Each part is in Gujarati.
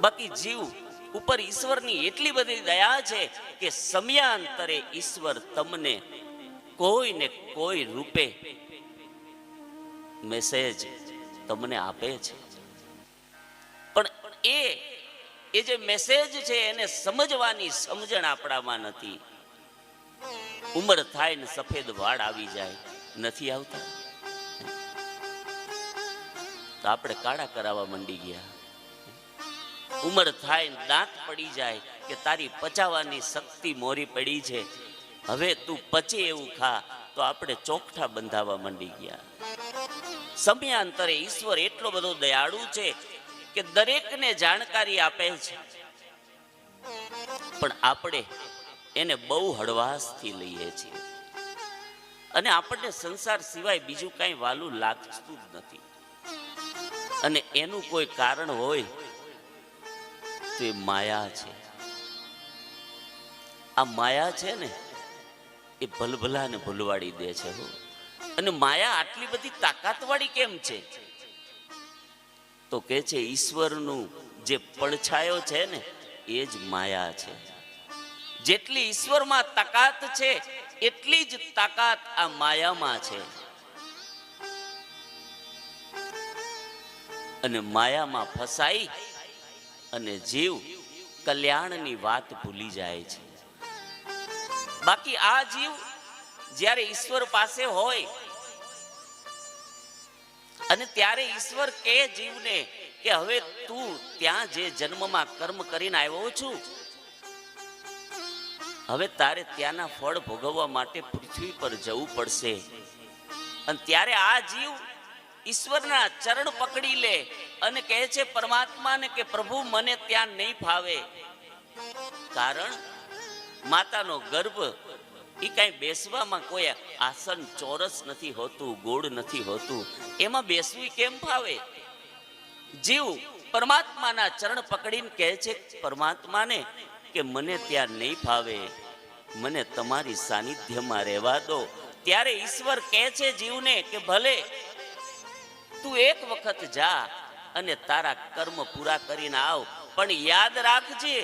બાકી જીવ ઉપર ઈશ્વરની એટલી બધી દયા છે કે સમયાંતરે ઈશ્વર તમને કોઈ ને કોઈ રૂપે મેસેજ તમને આપે છે. પણ એ જે મેસેજ છે એને સમજવાની સમજણ આપણામાં નથી. ઉંમર થાય ને સફેદ વાળ આવી જાય, નથી આવતા તો આપણે કાળા કરાવવા માંડી ગયા. ઉંમર થાય ને દાંત પડી જાય કે તારી પચાવવાની શક્તિ મોરી પડી છે, હવે તું પચે એવું ખા, તો આપણે ચોકઠા બંધાવા માંડી ગયા. સમયાંતરે ઈશ્વર એટલો બધો દયાળુ છે કે દરેકને જાણકારી આપે છે, પણ આપણે એને બહુ હળવાશથી લઈએ છીએ અને આપણને સંસાર સિવાય બીજું કાંઈ વાલું લાગતું જ નથી. અને એનું કોઈ કારણ હોય તો એ માયા છે. આ માયા છે ને એ ભલભલાને ભૂલવાડી દે છે. અને માયા આટલી બધી તાકાતવાળી કેમ છે? તો કે છે ઈશ્વરનું જે પડછાયો છે ને એ જ માયા છે. જેટલી ઈશ્વરમાં તાકાત છે એટલી જ તાકાત આ માયામાં છે. અને માયામાં ફસાઈ અને જીવ કલ્યાણની વાત ભૂલી જાય છે. બાકી આ જીવ જ્યારે ઈશ્વર પાસે હોય અને ત્યારે ઈશ્વર કે જીવને કે હવે તું ત્યાં જે જન્મમાં કર્મ કરીને આવ્યો છું, હવે તારે ત્યાંના ફળ ભોગવવા માટે પૃથ્વી પર જવું પડશે. અને ત્યારે આ જીવ ઈશ્વરના ચરણ પકડી લે અને કહે છે પરમાત્માને કે પ્રભુ મને ત્યાં નહીં ફાવે. કારણ માતાનો ગર્ભ એ કઈ બેસવામાં કોઈ આસન ચોરસ નથી હોતું, ગોળ નથી હોતું, એમાં બેસવું કેમ ફાવે? જીવ પરમાત્માના ચરણ પકડીને કહે છે પરમાત્માને કે મને ત્યાં નહીં ફાવે, મને તમારી સાનિધ્યમાં રહેવા દો. ત્યારે ઈશ્વર કહે છે જીવને કે ભલે તું એક વખત જા અને તારા કર્મ પૂરા કરીને આવ, પણ યાદ રાખજે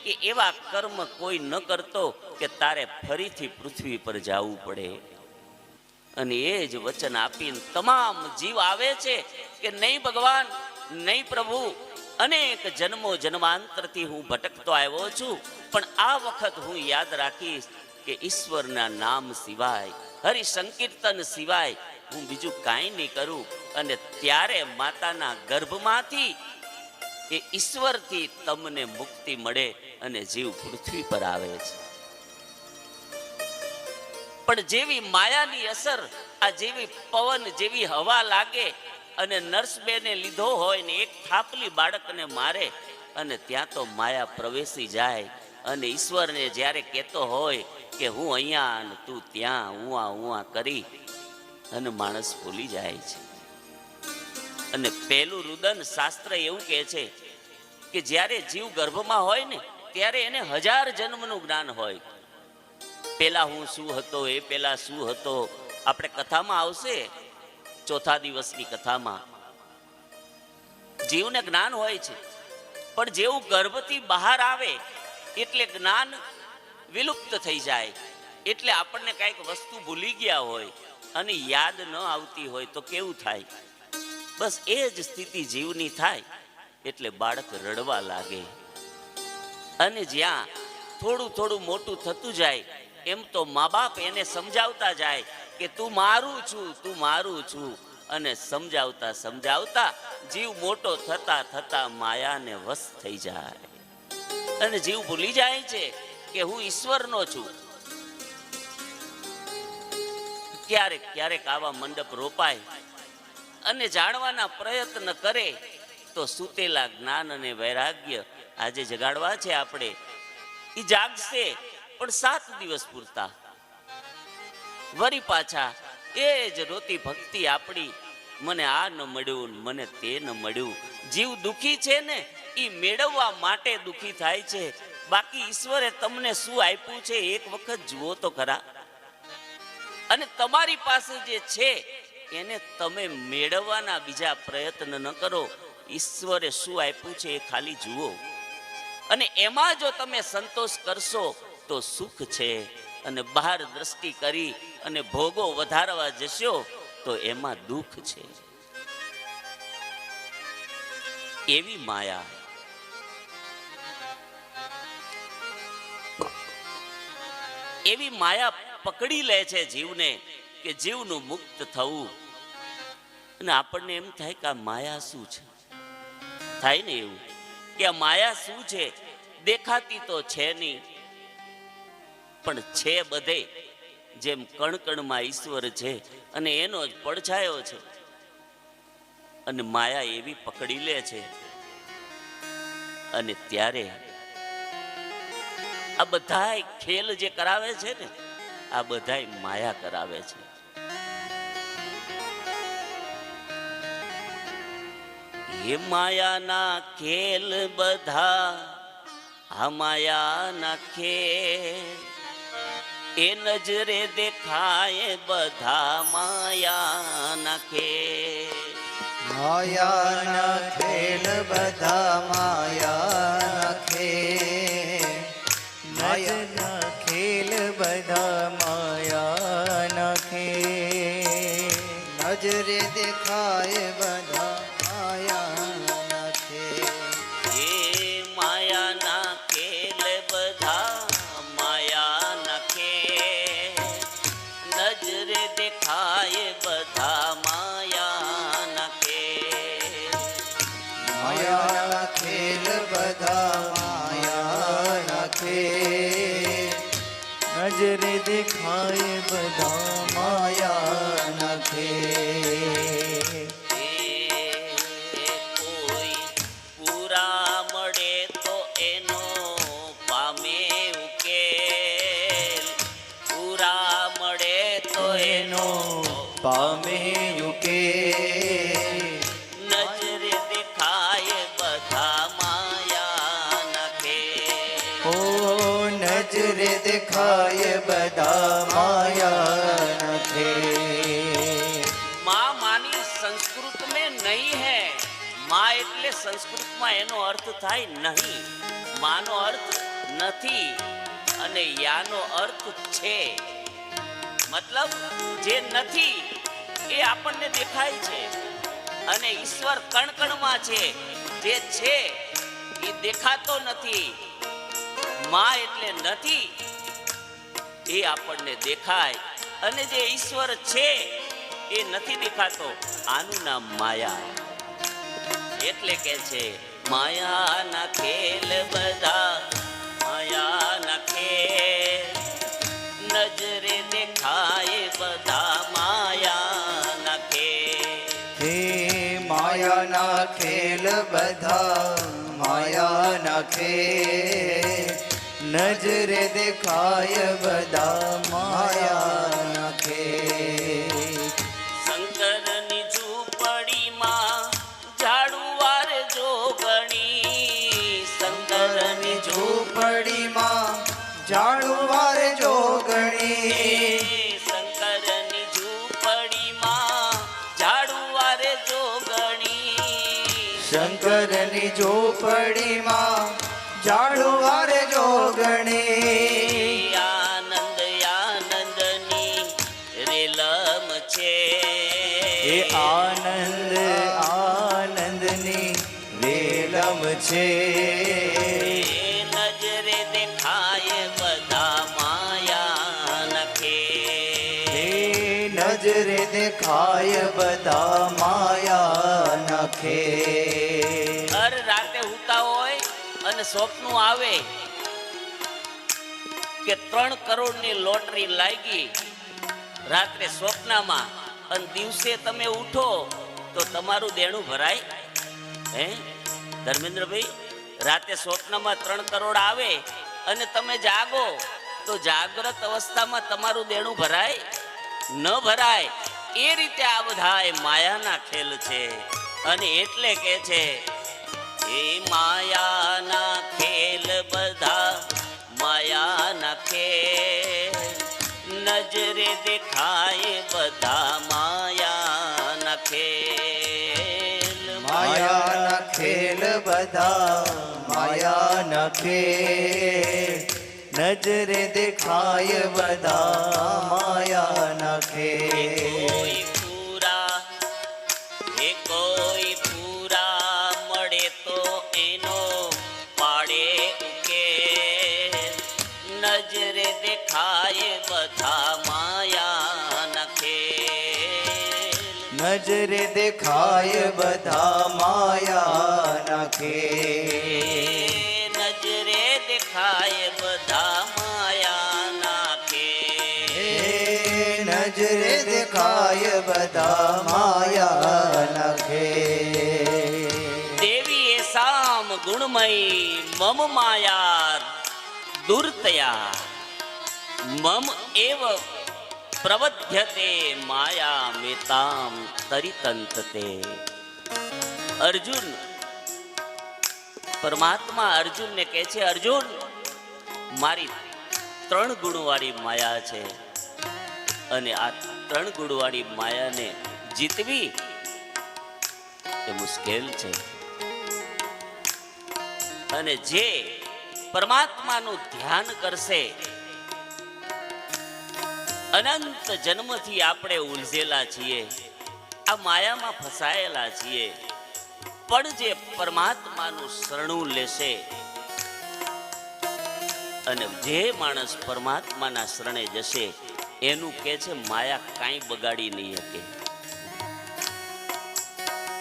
કે એવા કર્મ કોઈ ન કરતો કે તારે ફરીથી પૃથ્વી પર જવું પડે. અને એ જ વચન આપીને તમામ જીવ આવે છે કે નહીં ભગવાન, નહીં પ્રભુ, અનેક જન્મો જન્માંતરથી હું ભટકતો આવ્યો છું, પણ આ વખત હું યાદ રાખીશ કે ઈશ્વરના નામ સિવાય, હરિ સંકીર્તન સિવાય હું બીજું કાંઈ નહીં કરું. અને ત્યારે માતાના ગર્ભમાંથી એ ઈશ્વરથી તમને મુક્તિ મળે અને જીવ પૃથ્વી પર આવે છે. પણ જેવી માયાની અસર, આ જેવી પવન જેવી હવા લાગે અને નર્સબેને લીધો હોય ને એક થાપલી બાળકને મારે અને ત્યાં તો માયા પ્રવેશી જાય અને ઈશ્વરને જ્યારે કહેતો હોય કે હું અહીંયા અને તું ત્યાં ઉવા ઉવા કરી અને માણસ ભૂલી જાય છે. અને પહેલું રુદન શાસ્ત્ર એવું કહે છે કે જ્યારે જીવ ગર્ભમાં હોય ને ત્યારે એને 1000 જન્મનું જ્ઞાન હોય. પેલા હું શું હતો, એ પેલા શું હતો, આપણે કથામાં આવશે, ચોથા દિવસની કથામાં જીવને જ્ઞાન હોય છે. પણ જેવું ગર્ભથી બહાર આવે એટલે જ્ઞાન વિલુપ્ત થઈ જાય. એટલે આપણને કઈક વસ્તુ ભૂલી ગયા હોય અને યાદ ન આવતી હોય તો કેવું થાય? બસ એ જ સ્થિતિ જીવની થાય. એટલે બાળક રડવા લાગે અને જ્યાં થોડું થોડું મોટું થતું જાય એમ તો મા બાપ એને સમજાવતા જાય કે તું મારું છું, તું મારું છું. અને સમજાવતા સમજાવતા જીવ મોટો થતા થતા માયાને વશ થઈ જાય અને જીવ ભૂલી જાય છે કે હું ઈશ્વરનો છું. ક્યારેક ક્યારેક આવા મંડપ રોપાય અને જાણવાના પ્રયત્ન કરે તો સૂતેલા જ્ઞાન અને વૈરાગ્ય આજે જગાડવા છે આપણે, એ જાગશે પણ 7 દિવસ પૂરતા. વરી પાછા એ જ રોતી ભક્તિ આપણી, મને આ ન મળ્યું, મને તે ન મળ્યું. જીવ દુખી છે ને એ મેળવવા માટે દુખી થાય છે. બાકી ઈશ્વરે તમને શું આપ્યું છે એક વખત જુઓ તો ખરા. અને તમારી પાસે જે છે એને તમે મેળવવાના બીજા પ્રયત્ન ન કરો. ઈશ્વરે શું આપ્યું છે એ ખાલી જુઓ, અને એમાં જો તમે સંતોષ કરશો તો સુખ છે, અને બહાર દ્રષ્ટિ કરી અને ભોગો વધારવા જશો તો એમાં દુઃખ છે. એવી માયા, એવી માયા પકડી લે છે જીવને કે જીવનું મુક્ત થવું. અને આપણને એમ થાય કે આ માયા શું છે, થાય ને એવું કે આ માયા શું છે, દેખાતી તો છે નહીં પણ છે બધે. જેમ કણકણમાં ઈશ્વર છે અને એનો જ પડછાયો છે, અને માયા એવી પકડી લે છે. અને ત્યારે આ બધાય ખેલ જે કરાવે છે ને, આ બધાય માયા કરાવે છે. એ માયાના ખેલ બધા, આ માયાના ખેલ, એ નજરે દેખાય બધા માયાના ખેલ. માયાના ખેલ બધા માયાના ખેલ, માયાના ખેલ બધા માયાના ખેલ, નજરે દેખાય બધા માયાના ખેલ. એ માયાના ખેલ બધા માયાના ખેલ, નજરે દેખાય બધા માયાના ખેલ. માયાના ખેલ બધા માયાના ખેલ, નજરે દેખાય બધા માયાના ખેલ. કોઈ પૂરા મળે તો એનો પામે ઉકેલ, પૂરા મળે તો એનો પામે ઉકેલ. નજરે દેખાય બધા માયાના ખેલ. ઓ નજરે દેખાય બધા માયાના ખેલ. माँ मानी संस्कृत में नहीं है. माँ એટલે સંસ્કૃતમાં એનો અર્થ થાય નહીં, માનો અર્થ નથી અને યાનો અર્થ છે. મતલબ જે નથી એ આપણને દેખાય છે, અને ઈશ્વર કણકણમાં છે. જે છે એ દેખાતો નથી. માં એટલે નથી એ આપણને દેખાય, અને જે ઈશ્વર છે એ નથી દેખાતો. આનું નામ માયા. એટલે કે છે માયાના ખેલ બધા માયાના ખેલ, નજરે દેખાય બધા માયાના ખેલ. હે માયાના ખેલ બધા માયાના ખેલ, નજરે દેખાય બધા માયાના ખેલ. શંકરની ઝૂંપડીમાં ઝાડુવાર જોગણી, શંકરની ઝૂંપડીમાં ઝાડુવાર જોગણી. શંકરની ઝૂંપડીમાં ઝાડુવાર જોગણી, શંકરની ઝૂંપડીમાં ઝાડુવાર જોગણી. આનંદ આનંદની રેલમ છે. એ આનંદ આનંદની વેલમ છે. નજરે દેખાય બધા માયાના ખેલ. હે નજરે દેખાય બધા માયાના ખેલ. હર રાતે હુતા હોય અને સ્વપ્નું આવે કે 3 કરોડની લોટરી લાગી રાત્રે સ્વપ્નમાં, અને દિવસે તમે ઉઠો તો તમારું દેણું ભરાય? હે ધર્મેન્દ્રભાઈ, રાતે સ્વપ્નમાં 3 કરોડ આવે અને તમે જાગો તો જાગ્રત અવસ્થામાં તમારું દેણું ભરાય? ન ભરાય. એ રીતે આ બધા માયાના ખેલ છે. અને એટલે કે છે એ માયાના ખેલ બધા માયાના ખેલ, નજરે દેખાય બધા માયાના ખેલ. માયાના ખેલ બધા માયા નખે નજરે દેખાય બધા માયા નખે કોઈ પૂરા હે કોઈ પૂરા મળે તો એનો પાડે ઉકેલ નજરે દેખાય બધા માયા નખે નજરે દેખાય બધા માયા નખે નજરે દેખાય બધા માયા નાખે નજરે દેખાય બધા માયા નખે દેવી એસામ ગુણમય મમ માયા દુર્તયા મમ એવ પ્રવધ્યતે માયા મેતામ તરિતંતતે અર્જુન પરમાત્મા અર્જુનને કહે છે, અર્જુન મારી 3 ગુણવાળી માયા છે અને આ 3 ગુણવાળી માયાને જીતવી એ મુશ્કેલ છે. અને જે પરમાત્માનું ધ્યાન કરશે, અનંત જન્મથી આપણે ઉલઝેલા છીએ, આ માયામાં ફસાયેલા છીએ, પણ જે પરમાત્માનું શરણું લેશે અને જે માણસ પરમાત્માના શરણે જશે એનું કે છે માયા કાંઈ બગાડી નહીં શકે.